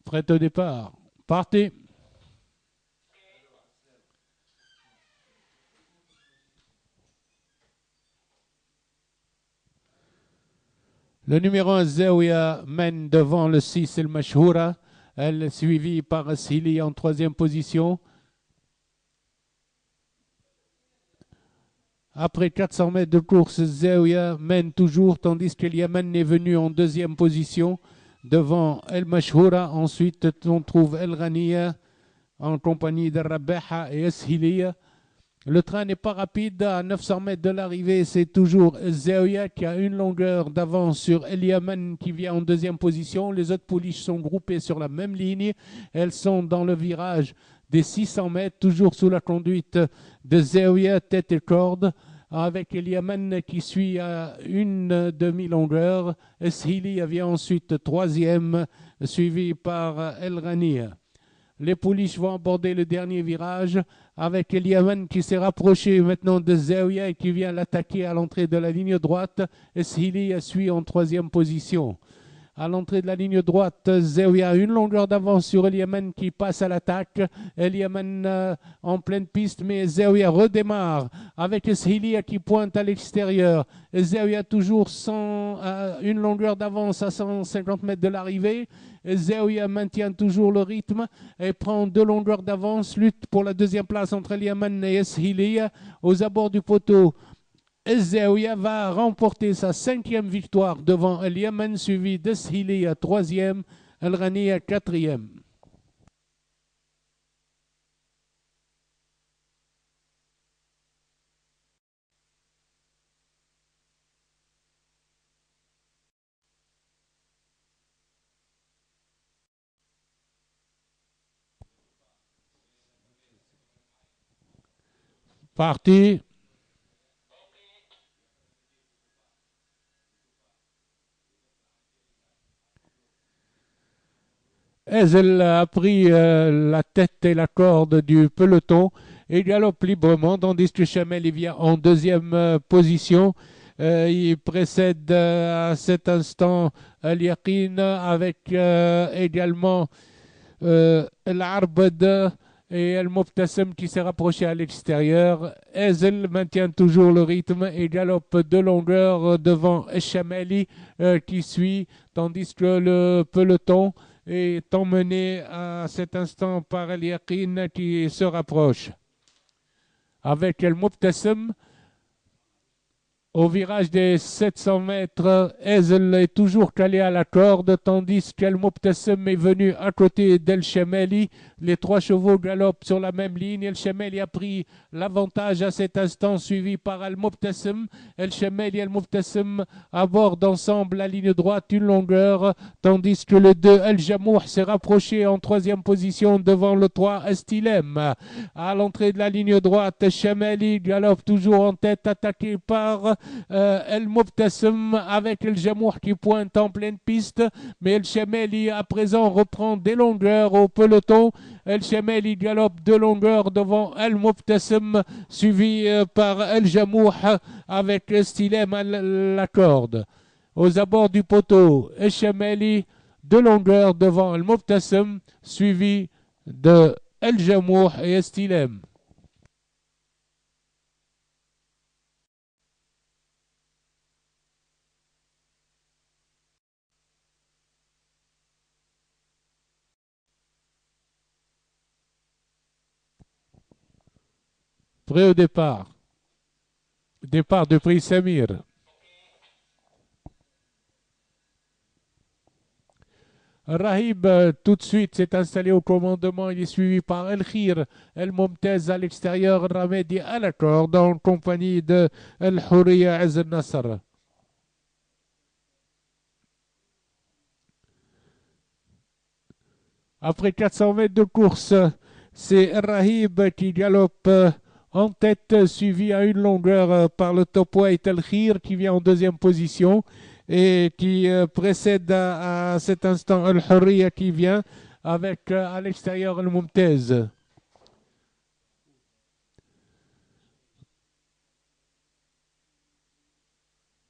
Prêt au départ. Partez. Le numéro 1, Zawiya, mène devant le 6, El Mashhoura. Elle suivie par Sili en troisième position. Après 400 mètres de course, Zawiya mène toujours, tandis que Yaman est venu en deuxième position. Devant El Mashhoura, ensuite on trouve El Ghaniya en compagnie de Rabaha et Eshiliya. Le train n'est pas rapide, à 900 mètres de l'arrivée, c'est toujours Zawiya qui a une longueur d'avance sur El Yaman qui vient en deuxième position. Les autres pouliches sont groupées sur la même ligne. Elles sont dans le virage des 600 mètres, toujours sous la conduite de Zawiya, tête et corde, avec El Yaman qui suit à une demi-longueur. Eshili vient ensuite troisième, suivi par El Ghaniya. Les pouliches vont aborder le dernier virage avec El Yaman qui s'est rapproché maintenant de Zawiya et qui vient l'attaquer à l'entrée de la ligne droite. Eshili suit en troisième position. À l'entrée de la ligne droite, Zawiya a une longueur d'avance sur El Yaman qui passe à l'attaque. El Yaman en pleine piste, mais Zawiya redémarre avec Eshili qui pointe à l'extérieur. Zawiya toujours une longueur d'avance à 150 mètres de l'arrivée. Zawiya maintient toujours le rythme et prend deux longueurs d'avance. Lutte pour la deuxième place entre El Yaman et Eshili aux abords du poteau. Zawiya va remporter sa 5e victoire devant El Yaman, suivi d'Eshili à 3e, El Ghani à 4e. Parti. Ezel a pris la tête et la corde du peloton et galope librement, tandis que Chamel vient en deuxième position. Il précède à cet instant Al Yaqin avec également L'Arbad et El Mobtassem qui s'est rapproché à l'extérieur. Ezel maintient toujours le rythme et galope de longueur devant Chameli qui suit, tandis que le peloton est emmené à cet instant par El Yaqin qui se rapproche. Avec El Mobtassem, au virage des 700 mètres, Ezel est toujours calé à la corde, tandis qu'El Mobtassem est venu à côté d'El Chemeli. Les trois chevaux galopent sur la même ligne. El Chemeli a pris l'avantage à cet instant, suivi par El Mobtassem. El Chemeli et El Mobtassem abordent ensemble la ligne droite, une longueur, tandis que le 2, El Jamour, s'est rapproché en troisième position devant le 3, Estilem. À l'entrée de la ligne droite, Chemeli galope toujours en tête, attaqué par El Mobtassem avec El Jamour qui pointe en pleine piste, mais El Chemeli à présent reprend des longueurs au peloton. El Chemeli galope de longueurs devant El Mobtassem, suivi par El Jamour avec Stilem à la corde. Aux abords du poteau, El Chemeli de longueur devant El Mobtassem, suivi de El Jamour et Estilem. Prêt au départ. Départ de prix Samir. Rahib, tout de suite, s'est installé au commandement. Il est suivi par El Khir, El Momtez à l'extérieur, Ramedi à la corde, en compagnie de El Houriya Az Nasr. Après 400 mètres de course, c'est Rahib qui galope en tête, suivi à une longueur par le top weight El Khir qui vient en deuxième position et qui précède à cet instant El Houriya qui vient avec à l'extérieur El Momtez.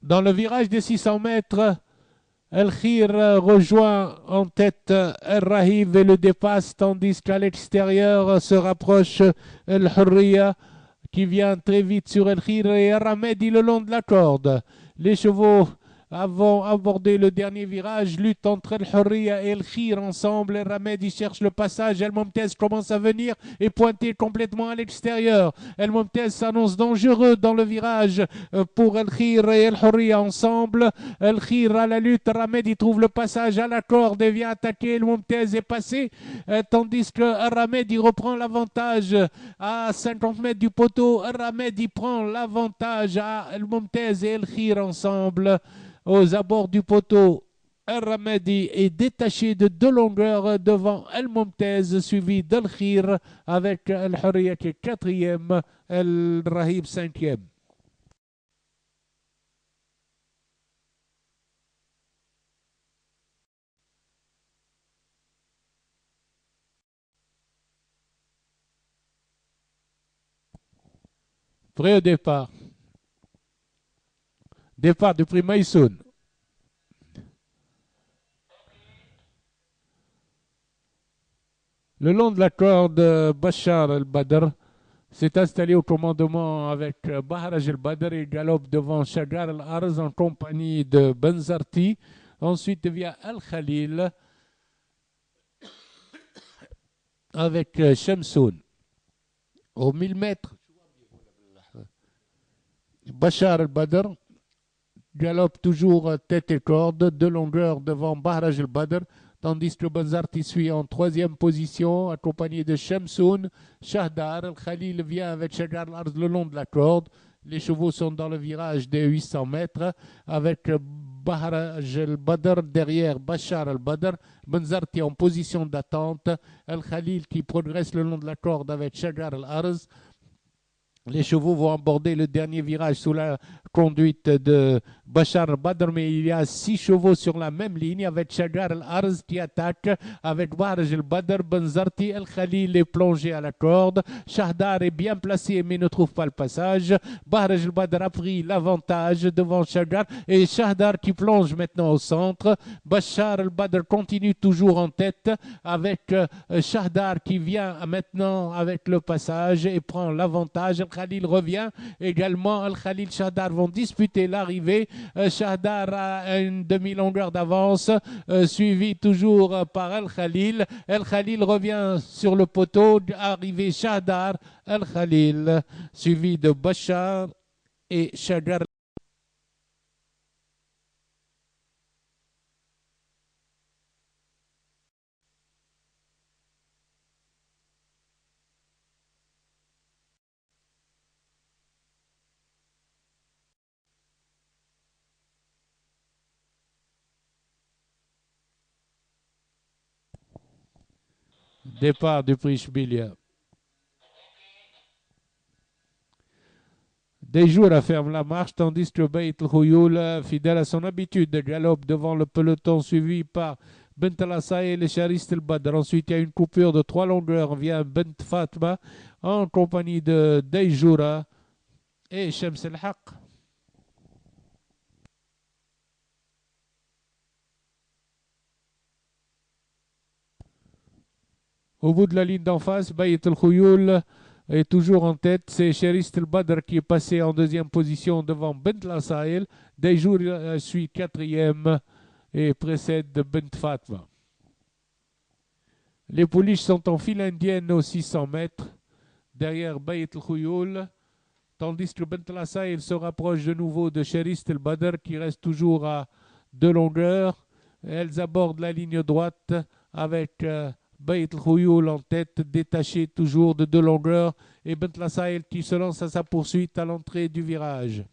Dans le virage des 600 mètres, El Khir rejoint en tête El Rahib et le dépasse, tandis qu'à l'extérieur se rapproche El Hurriya qui vient très vite sur El Khir et El Ramedi le long de la corde. Les chevaux avant abordé le dernier virage, lutte entre El Hurriya et El Khir ensemble. El Ramedi cherche le passage. El Momtez commence à venir et pointer complètement à l'extérieur. El Momtez s'annonce dangereux dans le virage pour El Khir et El Hurriya ensemble. El Khir à la lutte. El Ramedi trouve le passage à la corde et vient attaquer. El Momtez est passé, tandis que El Ramedi reprend l'avantage à 50 mètres du poteau. El Ramedi prend l'avantage à El Momtez et El Khir ensemble. Aux abords du poteau, El Ramedi est détaché de 2 longueurs devant El Momtez, suivi d'El Khir avec El Hurriya qui est 4e, El Rahib 5e. Prêt au départ. Départ du prix Maïsoun. Le long de la corde, Bachar el-Badr s'est installé au commandement avec Bahraj el-Badr et galope devant Shagar al-Arz en compagnie de Benzarti. Ensuite vient Al-Khalil avec Shamsoun. Au 1000 mètres, Bachar el-Badr galope toujours tête et corde, 2 longueurs devant Bahraj el-Badr, tandis que Benzarti suit en 3e position, accompagné de Shamsoun. Shahdar el-Khalil vient avec Shagar al-Arz le long de la corde. Les chevaux sont dans le virage des 800 mètres, avec Bahraj el-Badr derrière Bachar el-Badr, Benzarti en position d'attente, El-Khalil qui progresse le long de la corde avec Shagar al-Arz. Les chevaux vont aborder le dernier virage sous la conduite de Bachar el-Badr, mais il y a 6 chevaux sur la même ligne avec Shagar al-Arz qui attaque avec Bahraj el-Badr. Benzarti el-Khalil est plongé à la corde. Shahdar est bien placé mais ne trouve pas le passage. Bahraj el-Badr a pris l'avantage devant Shahdar et Shahdar qui plonge maintenant au centre. Bachar el-Badr continue toujours en tête avec Shahdar qui vient maintenant avec le passage et prend l'avantage. Khalil revient également. Al-Khalil Shahdar vont disputer l'arrivée. Shahdar a une demi-longueur d'avance, suivi toujours par Al-Khalil. Al-Khalil revient sur le poteau. Arrivé Shahdar, Al-Khalil, suivi de Bachar et Shahdar. Départ du prix Shbilia. Des jours à ferme la marche, tandis que Beit el-Khouyoul, fidèle à son habitude de galope devant le peloton, suivi par Bent al-Assaïl et Charist el-Badr. Ensuite, il y a une coupure de 3 longueurs via Bent Fatma en compagnie de Deijoura et Shams el-Haq. Au bout de la ligne d'en face, Beit el-Khouyoul est toujours en tête. C'est Charist el-Badr qui est passé en 2e position devant Bent al-Assaïl. Deijour suit 4e et précède Bent Fatma. Les pouliches sont en file indienne aux 600 mètres, derrière Beit el-Khouyoul, tandis que Bent al-Assaïl se rapproche de nouveau de Charist el-Badr qui reste toujours à 2 longueurs. Elles abordent la ligne droite avec Beit el-Khouyoul en tête, détaché toujours de 2 longueurs, et Bent al-Assaïl qui se lance à sa poursuite à l'entrée du virage.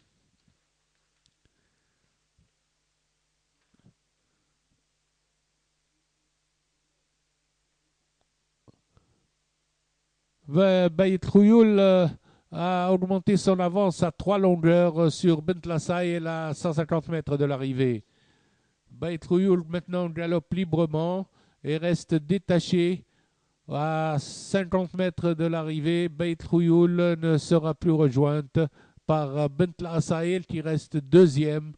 Beit el-Khouyoul a augmenté son avance à 3 longueurs sur Bent al-Assaïl à 150 mètres de l'arrivée. Beit el-Khouyoul maintenant galope librement et reste détaché à 50 mètres de l'arrivée. Beit el-Khouyoul ne sera plus rejointe par Bent al-Assaïl qui reste 2e.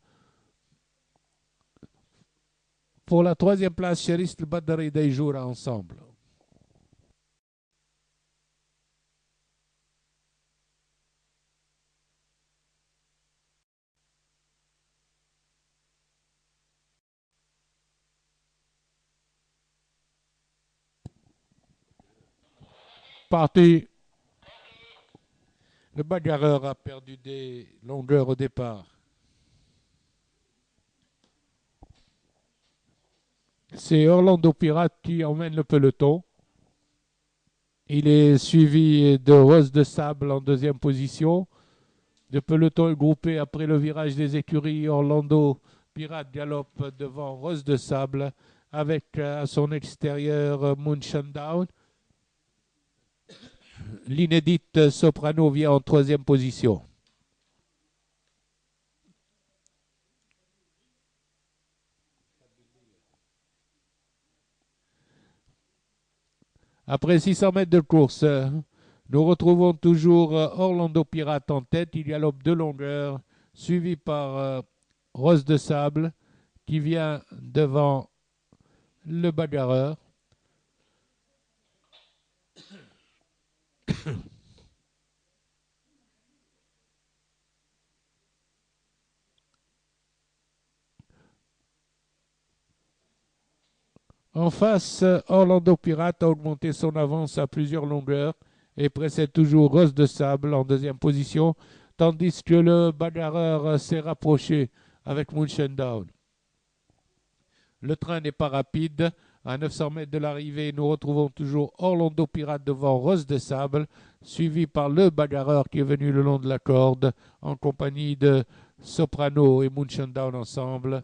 pour la troisième place, Cheris El Badari Dayjoura ensemble. Parti. Le bagarreur a perdu des longueurs au départ. C'est Orlando Pirate qui emmène le peloton. Il est suivi de Rose de Sable en deuxième position. Le peloton est groupé après le virage des écuries. Orlando Pirate galope devant Rose de Sable avec à son extérieur Moonshine Down. L'inédite Soprano vient en troisième position. Après 600 mètres de course, nous retrouvons toujours Orlando Pirate en tête. Il galope de longueur, suivi par Rose de Sable qui vient devant le bagarreur. En face, Orlando Pirate a augmenté son avance à plusieurs longueurs et précède toujours Rose de Sable en deuxième position, tandis que le bagarreur s'est rapproché avec Moonshine Down. Le train n'est pas rapide. À 900 mètres de l'arrivée, nous retrouvons toujours Orlando Pirate devant Rose de Sable, suivi par le bagarreur qui est venu le long de la corde en compagnie de Soprano et Moonshine Down ensemble.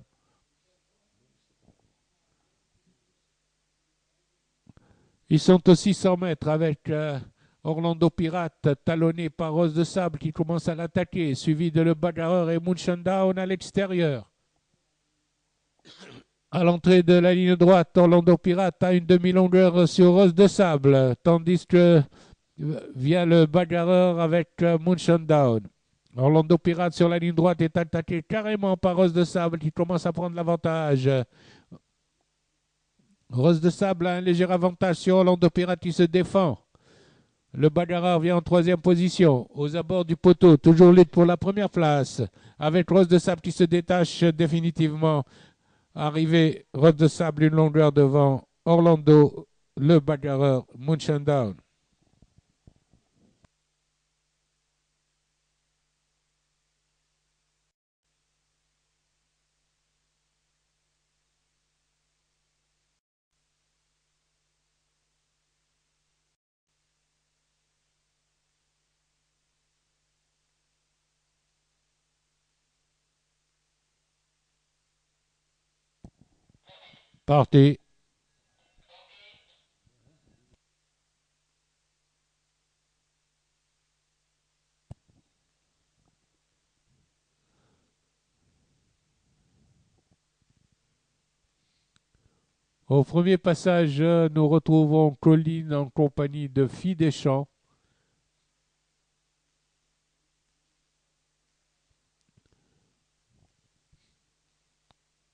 Ils sont aux 600 mètres avec Orlando Pirate talonné par Rose de Sable qui commence à l'attaquer, suivi de le bagarreur et Moonshine Down à l'extérieur. À l'entrée de la ligne droite, Orlando Pirate a une demi-longueur sur Rose de Sable, tandis que vient le bagarreur avec Moonshine Down. Orlando Pirate sur la ligne droite est attaqué carrément par Rose de Sable qui commence à prendre l'avantage. Rose de Sable a un léger avantage sur Orlando Pirate qui se défend. Le bagarreur vient en troisième position, aux abords du poteau, toujours lutte pour la première place, avec Rose de Sable qui se détache définitivement. Arrivé, Rose de Sable une longueur devant Orlando, le bagarreur Moonshine Down. Parti. Au premier passage, nous retrouvons Colline en compagnie de Fille des Champs.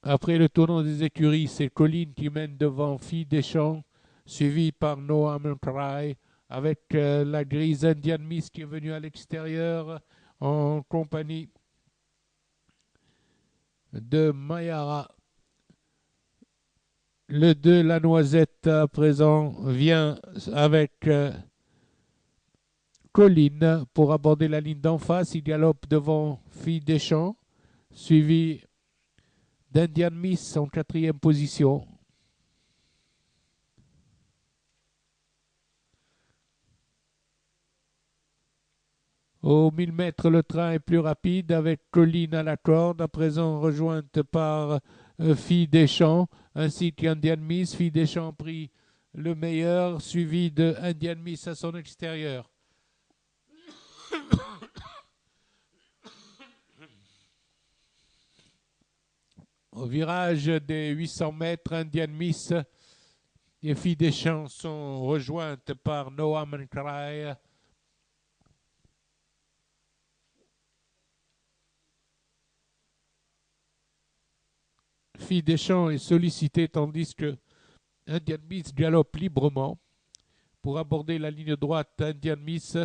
Après le tournant des écuries, c'est Colline qui mène devant Fille des Champs, suivi par Noam Cry, avec la grise Indian Miss qui est venue à l'extérieur en compagnie de Mayara. Le 2, la Noisette, à présent, vient avec Colline pour aborder la ligne d'en face. Il galope devant Fille des Champs, suivi d'Indian Miss en quatrième position. Aux 1000 mètres, le train est plus rapide avec Colline à la corde, à présent rejointe par Fille des Champs, ainsi qu'Indian Miss. Fille des Champs pris le meilleur, suivi de Indian Miss à son extérieur. Au virage des 800 mètres, Indian Miss et Fille des Champs sont rejointes par Noam Cry. Fille des Champs est sollicitée tandis que Indian Miss galope librement. Pour aborder la ligne droite, Indian Miss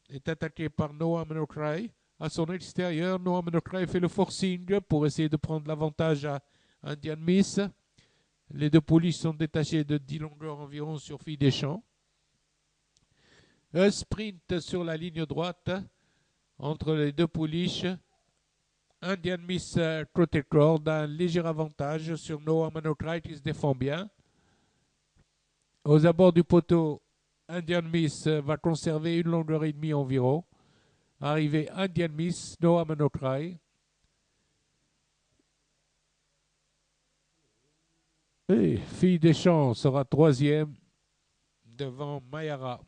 est attaqué par Noah Menokrai. À son extérieur, Noah Menokrai fait le forcing pour essayer de prendre l'avantage à Indian Miss. Les deux pouliches sont détachées de 10 longueurs environ sur Fille des Champs. Un sprint sur la ligne droite entre les deux pouliches. Indian Miss Crotecord a un léger avantage sur Noah Menokrai qui se défend bien. Aux abords du poteau, Indian Miss va conserver une longueur et demie environ. Arrivé Indian Miss, Noah Menokrai. Et Fille des Champs sera troisième devant Mayara.